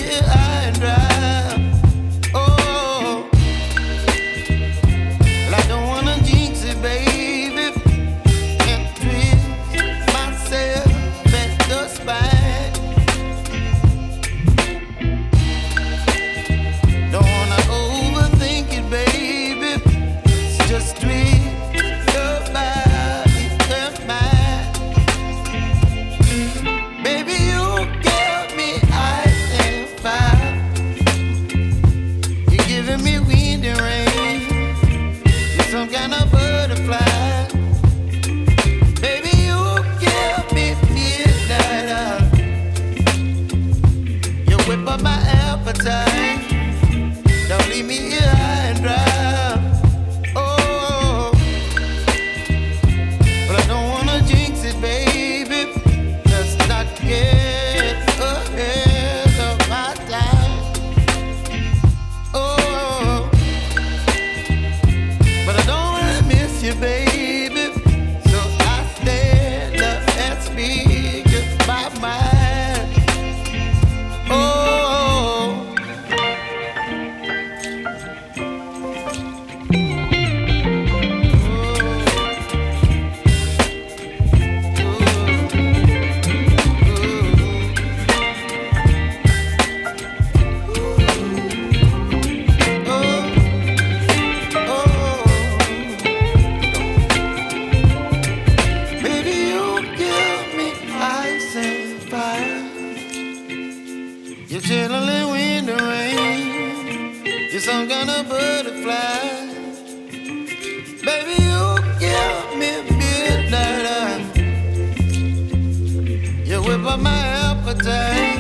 here high and dry. Oh, well, I don't wanna jinx it, baby, and twist myself at the spine. Don't wanna overthink it, baby. It's just twist your body and mine. Baby, you give me ice and fire. You're giving me wind and rain. You're some kind of butterfly. Baby, you give me midnight. You whip up my appetite. Don't leave me here high and dry. Oh, but I don't wanna jinx it, baby. Let's not get ahead of my time. Oh, but I don't wanna miss you, baby. So I stand up and speak just my mind. Oh. Baby, you give me ice and fire. You're chilling wind and rain. You're some kind of butterfly. Baby, you give me midnight. You whip up my appetite.